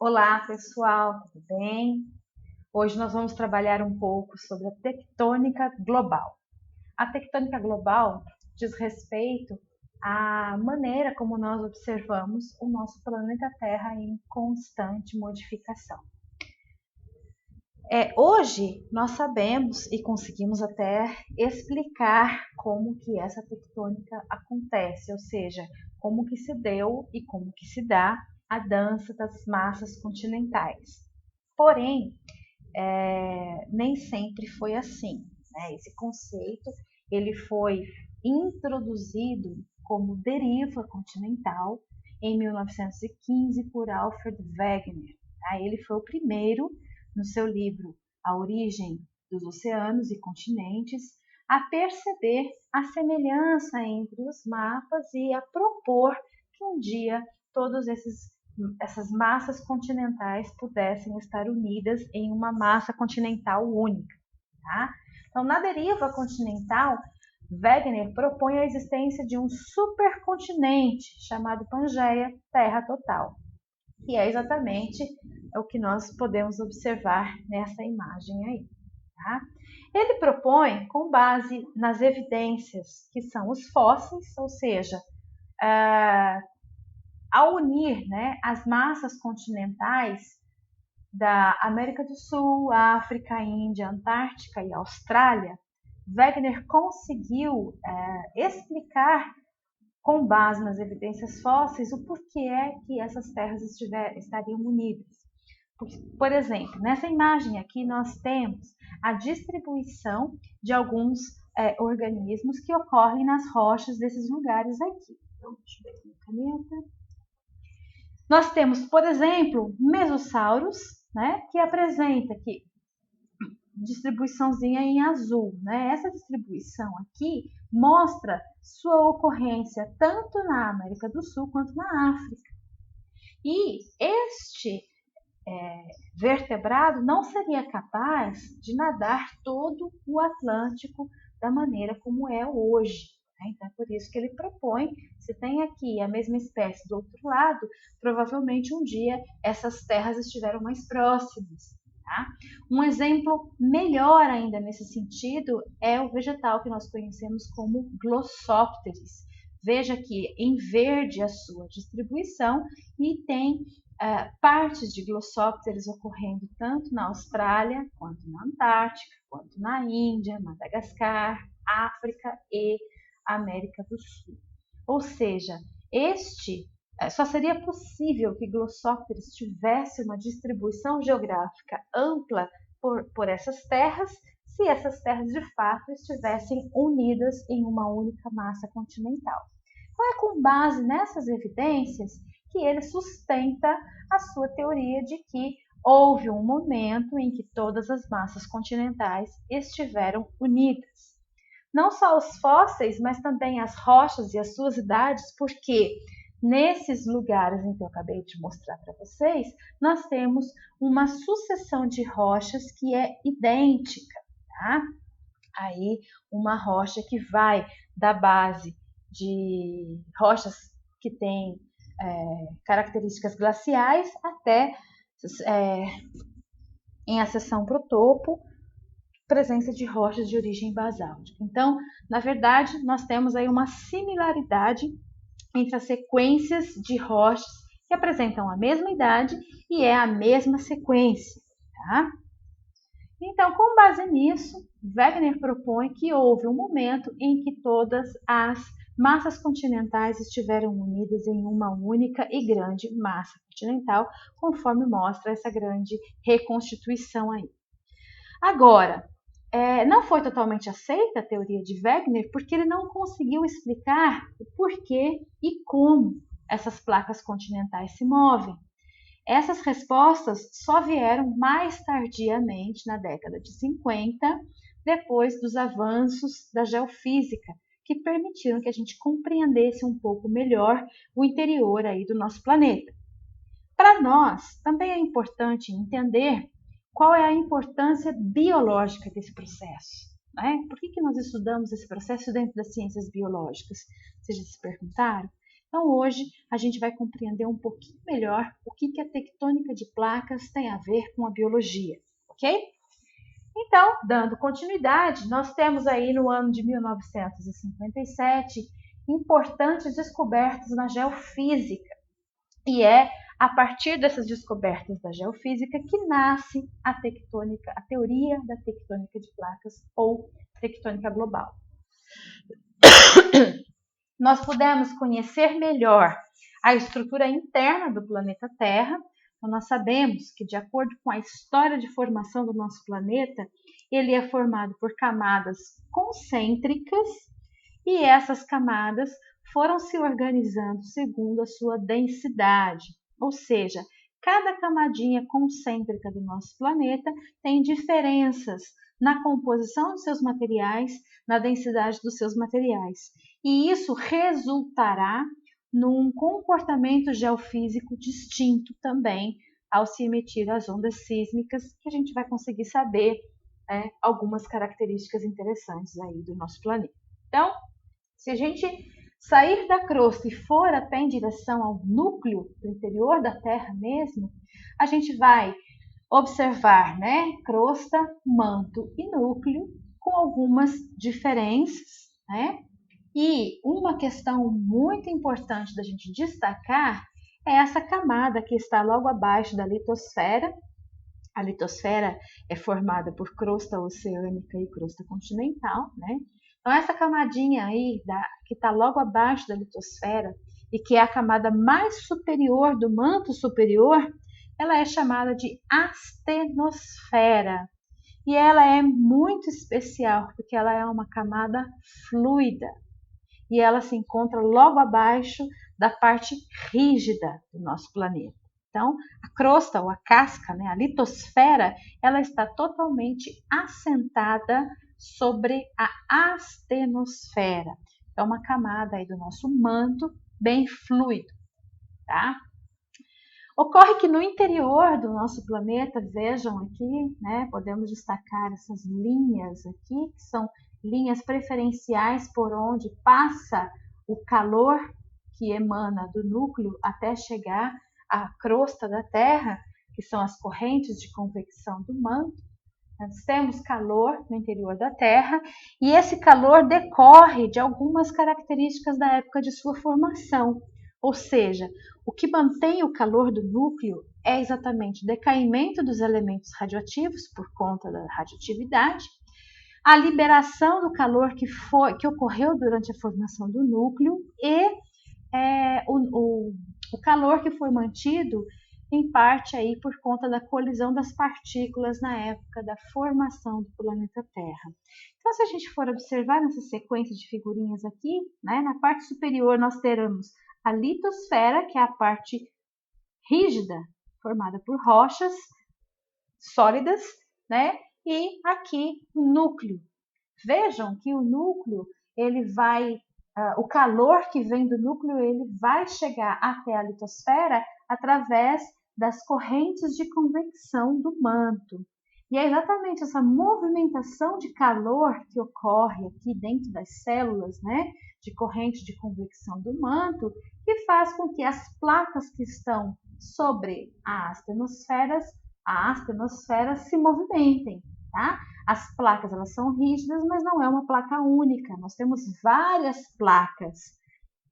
Olá, pessoal, tudo bem? Hoje nós vamos trabalhar um pouco sobre a tectônica global. A tectônica global diz respeito à maneira como nós observamos o nosso planeta Terra em constante modificação. Hoje nós sabemos e conseguimos até explicar como que essa tectônica acontece, ou seja, como que se deu e como que se dá a dança das massas continentais. Porém, nem sempre foi assim, né? Esse conceito ele foi introduzido como deriva continental em 1915 por Alfred Wegener. Tá? Ele foi o primeiro, no seu livro A Origem dos Oceanos e Continentes, a perceber a semelhança entre os mapas e a propor que um dia todos essas massas continentais pudessem estar unidas em uma massa continental única. Tá? Então, na deriva continental, Wegener propõe a existência de um supercontinente chamado Pangeia, Terra Total. E é exatamente o que nós podemos observar nessa imagem aí. Tá? Ele propõe, com base nas evidências que são os fósseis, ou seja, ao unir, né, as massas continentais da América do Sul, África, Índia, Antártica e Austrália, Wegener conseguiu explicar, com base nas evidências fósseis, o porquê é que essas terras estariam unidas. Por exemplo, nessa imagem aqui nós temos a distribuição de alguns organismos que ocorrem nas rochas desses lugares aqui. Então, deixa eu ver aqui a caneta. Nós temos, por exemplo, mesossauros, né, que apresenta aqui distribuiçãozinha em azul, né? Essa distribuição aqui mostra sua ocorrência tanto na América do Sul quanto na África. E este vertebrado não seria capaz de nadar todo o Atlântico da maneira como é hoje. Então, é por isso que ele propõe, se tem aqui a mesma espécie do outro lado, provavelmente um dia essas terras estiveram mais próximas. Tá? Um exemplo melhor ainda nesse sentido é o vegetal que nós conhecemos como Glossopteris. Veja aqui em verde a sua distribuição e tem partes de Glossopteris ocorrendo tanto na Austrália, quanto na Antártica, quanto na Índia, Madagascar, África e América do Sul. Ou seja, só seria possível que Glossopteris tivesse uma distribuição geográfica ampla por essas terras, se essas terras de fato estivessem unidas em uma única massa continental. Então, é com base nessas evidências que ele sustenta a sua teoria de que houve um momento em que todas as massas continentais estiveram unidas. Não só os fósseis, mas também as rochas e as suas idades, porque nesses lugares em que eu acabei de mostrar para vocês, nós temos uma sucessão de rochas que é idêntica, tá? Aí uma rocha que vai da base de rochas que têm características glaciais até em ascensão para o topo, presença de rochas de origem basáltica. Então, na verdade, nós temos aí uma similaridade entre as sequências de rochas que apresentam a mesma idade e é a mesma sequência, tá? Então, com base nisso, Wegener propõe que houve um momento em que todas as massas continentais estiveram unidas em uma única e grande massa continental, conforme mostra essa grande reconstituição aí. Agora, não foi totalmente aceita a teoria de Wegener porque ele não conseguiu explicar o porquê e como essas placas continentais se movem. Essas respostas só vieram mais tardiamente, na década de 50, depois dos avanços da geofísica, que permitiram que a gente compreendesse um pouco melhor o interior aí do nosso planeta. Para nós, também é importante entender qual é a importância biológica desse processo. Né? Por que nós estudamos esse processo dentro das ciências biológicas? Vocês já se perguntaram? Então, hoje a gente vai compreender um pouquinho melhor o que a tectônica de placas tem a ver com a biologia, ok? Então, dando continuidade, nós temos aí no ano de 1957 importantes descobertas na geofísica. E é a partir dessas descobertas da geofísica que nasce a tectônica, a teoria da tectônica de placas ou tectônica global. Nós pudemos conhecer melhor a estrutura interna do planeta Terra. Então, nós sabemos que, de acordo com a história de formação do nosso planeta, ele é formado por camadas concêntricas e essas camadas foram se organizando segundo a sua densidade. Ou seja, cada camadinha concêntrica do nosso planeta tem diferenças na composição dos seus materiais, na densidade dos seus materiais. E isso resultará num comportamento geofísico distinto também ao se emitir as ondas sísmicas, que a gente vai conseguir saber algumas características interessantes aí do nosso planeta. Então, se a gente sair da crosta e for até em direção ao núcleo do interior da Terra mesmo, a gente vai observar, crosta, manto e núcleo com algumas diferenças, E uma questão muito importante da gente destacar é essa camada que está logo abaixo da litosfera. A litosfera é formada por crosta oceânica e crosta continental, Então, essa camadinha aí, que está logo abaixo da litosfera e que é a camada mais superior do manto superior, ela é chamada de astenosfera. E ela é muito especial porque ela é uma camada fluida e ela se encontra logo abaixo da parte rígida do nosso planeta. Então, a crosta ou a casca, a litosfera, ela está totalmente assentada sobre a astenosfera. É uma camada aí do nosso manto bem fluido, tá? Ocorre que no interior do nosso planeta, vejam aqui, podemos destacar essas linhas aqui, que são linhas preferenciais por onde passa o calor que emana do núcleo até chegar à crosta da Terra, que são as correntes de convecção do manto. Nós temos calor no interior da Terra e esse calor decorre de algumas características da época de sua formação. Ou seja, o que mantém o calor do núcleo é exatamente o decaimento dos elementos radioativos por conta da radioatividade, a liberação do calor que ocorreu durante a formação do núcleo e o calor que foi mantido em parte aí por conta da colisão das partículas na época da formação do planeta Terra. Então, se a gente for observar nessa sequência de figurinhas aqui, na parte superior nós teremos a litosfera, que é a parte rígida, formada por rochas sólidas, e aqui o núcleo. Vejam que o núcleo, o calor que vem do núcleo, ele vai chegar até a litosfera através das correntes de convecção do manto. E é exatamente essa movimentação de calor que ocorre aqui dentro das células, de corrente de convecção do manto, que faz com que as placas que estão sobre a astenosfera se movimentem, tá? As placas, elas são rígidas, mas não é uma placa única. Nós temos várias placas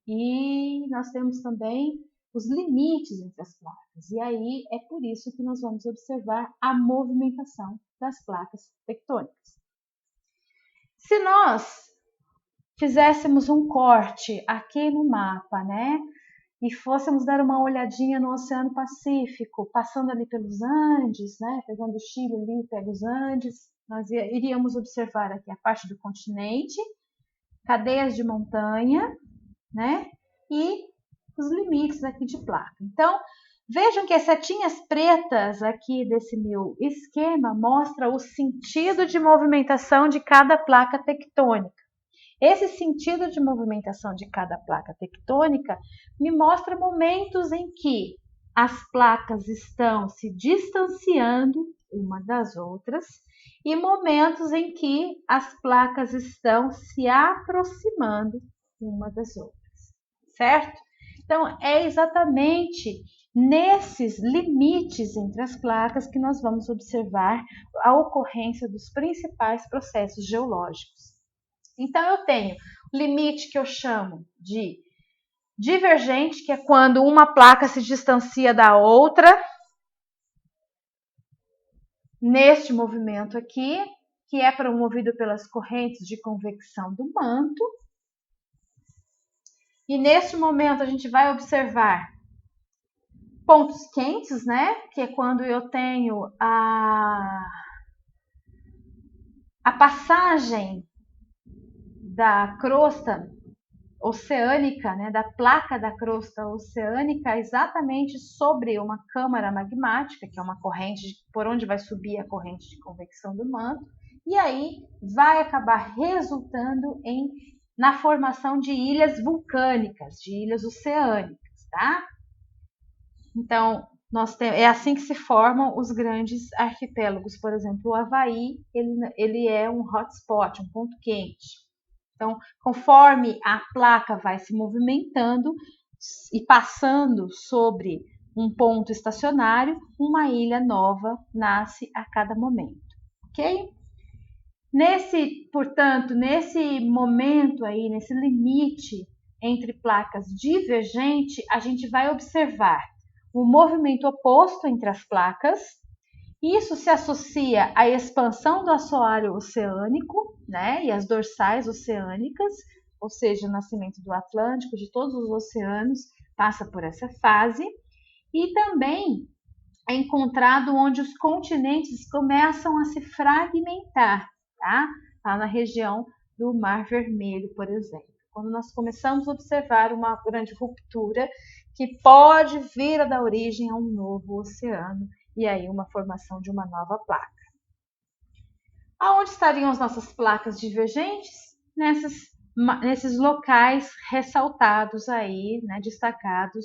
e nós temos também os limites entre as placas. E aí é por isso que nós vamos observar a movimentação das placas tectônicas. Se nós fizéssemos um corte aqui no mapa, e fôssemos dar uma olhadinha no Oceano Pacífico, passando ali pelos Andes, pegando o Chile ali, pega os Andes, nós iríamos observar aqui a parte do continente, cadeias de montanha, e os limites aqui de placa. Então, vejam que as setinhas pretas aqui desse meu esquema mostram o sentido de movimentação de cada placa tectônica. Esse sentido de movimentação de cada placa tectônica me mostra momentos em que as placas estão se distanciando uma das outras e momentos em que as placas estão se aproximando uma das outras, certo? Então, é exatamente nesses limites entre as placas que nós vamos observar a ocorrência dos principais processos geológicos. Então, eu tenho o limite que eu chamo de divergente, que é quando uma placa se distancia da outra, neste movimento aqui, que é promovido pelas correntes de convecção do manto. E neste momento a gente vai observar pontos quentes, né? Que é quando eu tenho a passagem da crosta oceânica, né, da placa da crosta oceânica exatamente sobre uma câmara magmática, que é uma corrente por onde vai subir a corrente de convecção do manto, e aí vai acabar resultando na formação de ilhas vulcânicas, de ilhas oceânicas, tá? Então, é assim que se formam os grandes arquipélagos. Por exemplo, o Havaí, ele é um hotspot, um ponto quente. Então, conforme a placa vai se movimentando e passando sobre um ponto estacionário, uma ilha nova nasce a cada momento, ok? Portanto, nesse momento aí, nesse limite entre placas divergentes, a gente vai observar o movimento oposto entre as placas. Isso se associa à expansão do assoalho oceânico, né, e as dorsais oceânicas, ou seja, o nascimento do Atlântico, de todos os oceanos, passa por essa fase. E também é encontrado onde os continentes começam a se fragmentar, tá? Lá na região do Mar Vermelho, por exemplo. Quando nós começamos a observar uma grande ruptura que pode vir a dar origem a um novo oceano e aí uma formação de uma nova placa. Aonde estariam as nossas placas divergentes? Nesses locais ressaltados aí, né, destacados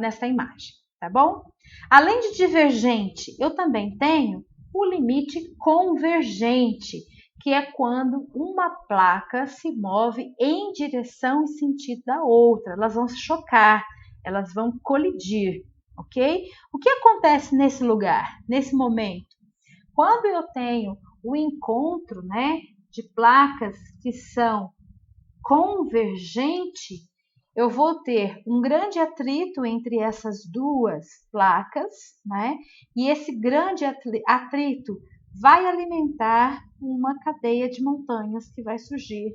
nesta imagem, tá bom? Além de divergente, eu também tenho o limite convergente, que é quando uma placa se move em direção e sentido da outra. Elas vão se chocar, elas vão colidir, ok? O que acontece nesse lugar, nesse momento? Quando eu tenho o encontro, né, de placas que são convergentes, eu vou ter um grande atrito entre essas duas placas, né? E esse grande atrito vai alimentar uma cadeia de montanhas que vai surgir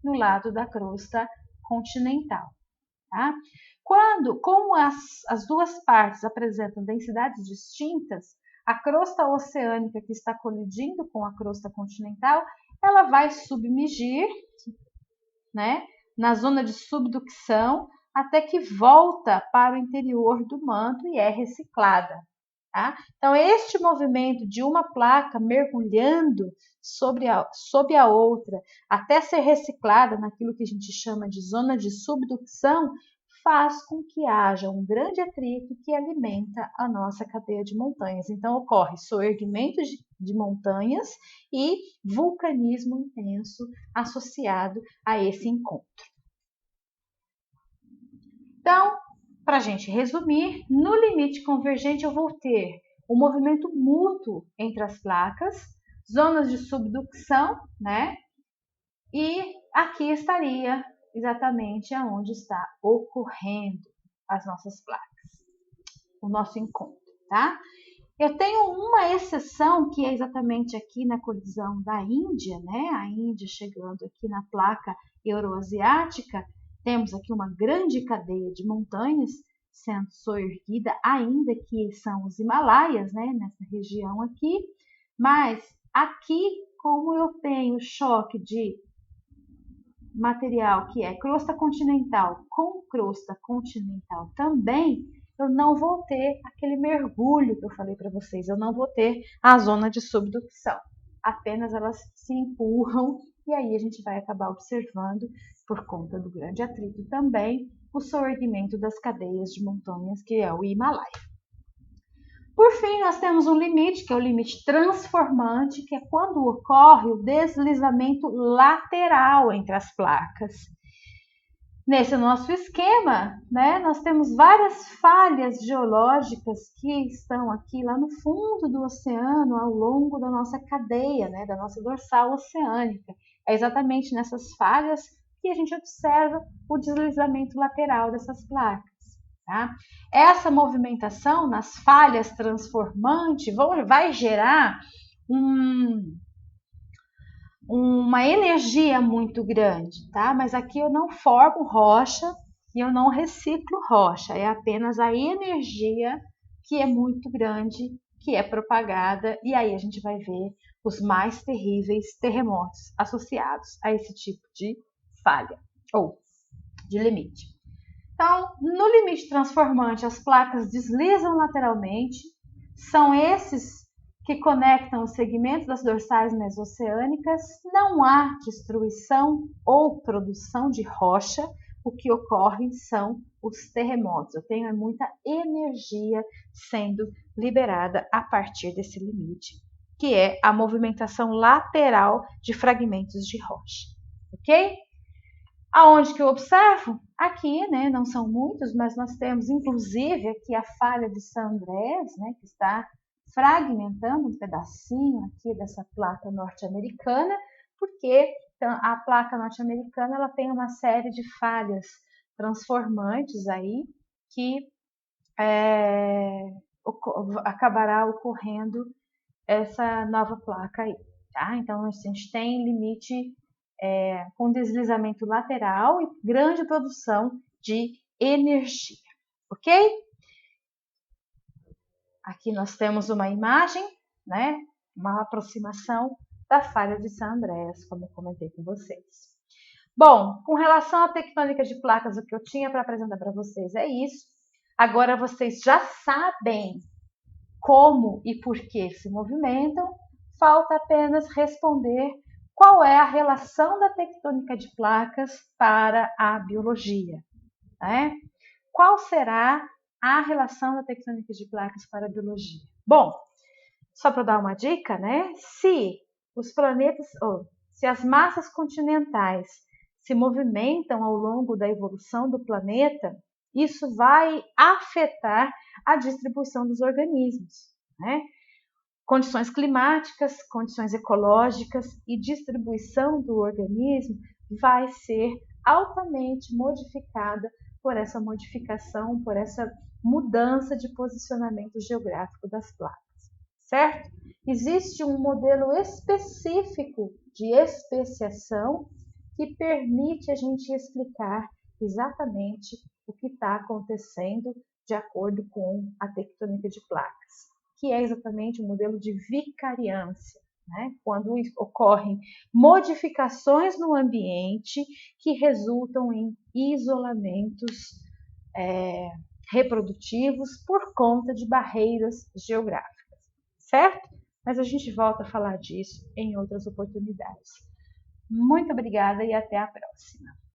no lado da crosta continental, tá? Como as duas partes apresentam densidades distintas, a crosta oceânica que está colidindo com a crosta continental, ela vai submergir, né, na zona de subducção, até que volta para o interior do manto e é reciclada. Tá? Então, este movimento de uma placa mergulhando sob a outra, até ser reciclada naquilo que a gente chama de zona de subducção, faz com que haja um grande atrito que alimenta a nossa cadeia de montanhas. Então, ocorre soerguimento de montanhas e vulcanismo intenso associado a esse encontro. Então, para a gente resumir, no limite convergente eu vou ter o movimento mútuo entre as placas, zonas de subducção, né? E aqui estaria exatamente aonde está ocorrendo as nossas placas, o nosso encontro, tá? Eu tenho uma exceção que é exatamente aqui na colisão da Índia, né? A Índia chegando aqui na placa euroasiática, temos aqui uma grande cadeia de montanhas sendo soerguida, ainda que são os Himalaias, né? Nessa região aqui, mas aqui, como eu tenho choque de material que é crosta continental com crosta continental também, eu não vou ter aquele mergulho que eu falei para vocês, eu não vou ter a zona de subducção, apenas elas se empurram e aí a gente vai acabar observando, por conta do grande atrito também, o soerguimento das cadeias de montanhas que é o Himalaia. Por fim, nós temos um limite, que é o limite transformante, que é quando ocorre o deslizamento lateral entre as placas. Nesse nosso esquema, né, nós temos várias falhas geológicas que estão aqui lá no fundo do oceano, ao longo da nossa cadeia, né, da nossa dorsal oceânica. É exatamente nessas falhas que a gente observa o deslizamento lateral dessas placas. Tá? Essa movimentação nas falhas transformantes vai gerar uma energia muito grande, tá? Mas aqui eu não formo rocha e eu não reciclo rocha, é apenas a energia que é muito grande, que é propagada, e aí a gente vai ver os mais terríveis terremotos associados a esse tipo de falha ou de limite. Então, no limite transformante, as placas deslizam lateralmente, são esses que conectam os segmentos das dorsais mesoceânicas, não há destruição ou produção de rocha, o que ocorre são os terremotos. Eu tenho muita energia sendo liberada a partir desse limite, que é a movimentação lateral de fragmentos de rocha, ok? Aonde que eu observo? Aqui, né, não são muitos, mas nós temos inclusive aqui a falha de San Andrés, né, que está fragmentando um pedacinho aqui dessa placa norte-americana, porque a placa norte-americana ela tem uma série de falhas transformantes aí que acabará ocorrendo essa nova placa aí, tá? Então a gente tem limite com deslizamento lateral e grande produção de energia, ok? Aqui nós temos uma imagem, né? Uma aproximação da falha de San Andrés, como eu comentei com vocês. Bom, com relação à tectônica de placas, o que eu tinha para apresentar para vocês é isso. Agora vocês já sabem como e por que se movimentam, falta apenas responder qual é a relação da tectônica de placas para a biologia, né? Qual será a relação da tectônica de placas para a biologia? Bom, só para dar uma dica, né? Se os planetas, se as massas continentais se movimentam ao longo da evolução do planeta, isso vai afetar a distribuição dos organismos, né? Condições climáticas, condições ecológicas e distribuição do organismo vai ser altamente modificada por essa modificação, por essa mudança de posicionamento geográfico das placas, certo? Existe um modelo específico de especiação que permite a gente explicar exatamente o que está acontecendo de acordo com a tectônica de placas, que é exatamente o modelo de vicariância, né? Quando ocorrem modificações no ambiente que resultam em isolamentos reprodutivos por conta de barreiras geográficas, certo? Mas a gente volta a falar disso em outras oportunidades. Muito obrigada e até a próxima.